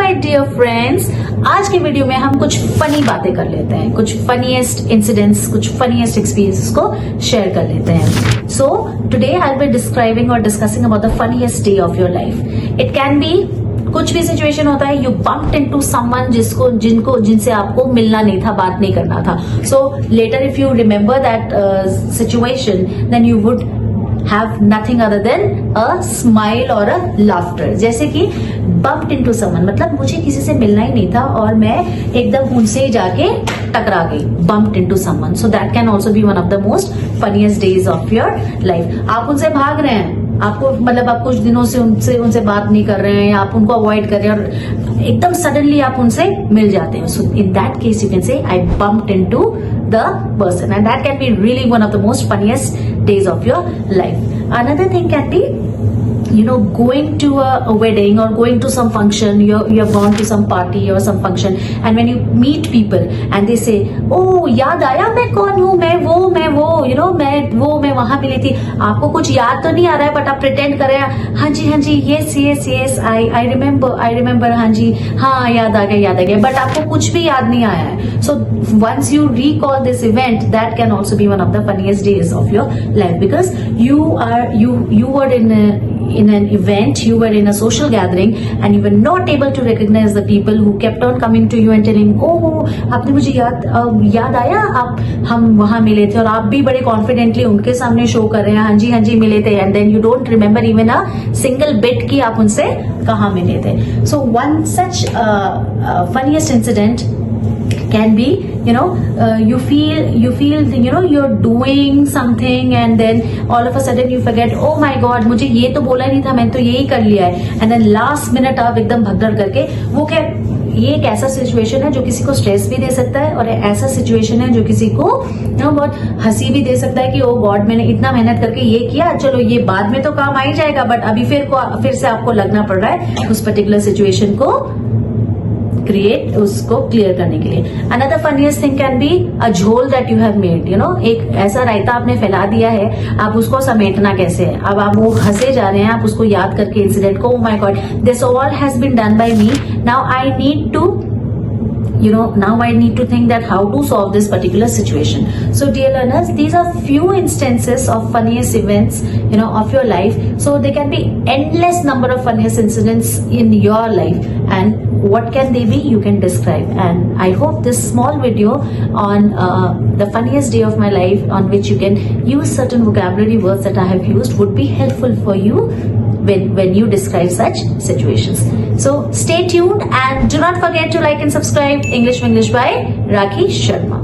Right dear friends, आज के video में हम कुछ फनी बातें कर लेते हैं, कुछ फनीएस्ट इंसिडेंट्स, कुछ फनीएस्ट एक्सपीरियंसेस को शेयर कर लेते हैं. So today I will be describing और discussing about the funniest day of your life. It can be कुछ भी सिचुएशन होता है, यू बम्प्ड इनटू समवन जिनसे आपको मिलना नहीं था, बात नहीं करना था. So later if you remember that situation then you would have nothing other than a smile or a laughter. जैसे कि bumped into someone, मतलब मुझे किसी से मिलना ही नहीं था और मैं एकदम उनसे ही जाके टकरा गई. bumped into someone. So that can also be one of the most funniest days of your life. आप उनसे भाग रहे हैं, आपको मतलब आप कुछ दिनों से उनसे बात नहीं कर रहे हैं या आप उनको अवॉइड कर रहे हैं और एकदम सडनली आप उनसे मिल जाते हैं. So in that case you can say I bumped into the person, and that can be really one of the most funniest days of your life. Another thing can be, you know, going to a wedding or going to some function. You have gone to some party or some function, and when you meet people and they say, oh याद आया मैं कौन हूँ, मैं वो you know मैं वहां मिली थी. आपको कुछ याद तो नहीं आ रहा है बट आप प्रिटेंड कर रहे हैं, हाँ जी yes I remember, हाँ जी हाँ याद आ गया, बट आपको कुछ भी याद नहीं आया है. So once you recall this event, that can also be one of the funniest days of your life, because you were in an event, you were in a social gathering and you were not able to recognize the people who kept on coming to you and telling, oh आपने मुझे याद आया, हम वहां मिले थे, और आप भी बड़े कॉन्फिडेंटली उनके सामने शो कर रहे हैं, हाँ जी मिले थे, and then you don't remember even a single bit कि आप उनसे कहाँ मिले थे. So one such funniest incident can be, you know, you feel you're doing something and then all of a sudden you forget, oh my god मुझे ये तो बोला नहीं था, मैंने तो यही कर लिया है, and then last minute आप एकदम भगदड़ करके वो क्या. ये एक ऐसा सिचुएशन है जो किसी को स्ट्रेस भी दे सकता है और ऐसा सिचुएशन है जो किसी को बहुत हंसी भी दे सकता है कि ओ गॉड मैंने इतना मेहनत करके ये किया, चलो ये बाद में तो काम आ ही जाएगा, बट अभी फिर से आपको लगना पड़ रहा है उस पर्टिकुलर सिचुएशन को उसको क्लियर करने के लिए. Another funniest thing can be a झोल that you have made. You know, एक ऐसा रायता आपने फैला दिया है, आप उसको समेटना कैसे है. अब आप वो हंसे जा रहे हैं, आप उसको याद करके इंसिडेंट को, oh my god this all has been done by me, now I need to think that how to solve this particular situation. So dear learners, these are few instances of funniest events, you know, of your life. So there can be endless number of funniest incidents in your life, and what can they be, you can describe. And I hope this small video on the funniest day of my life, on which you can use certain vocabulary words that I have used, would be helpful for you when you describe such situations. So stay tuned and do not forget to like and subscribe English by Rakhi Sharma.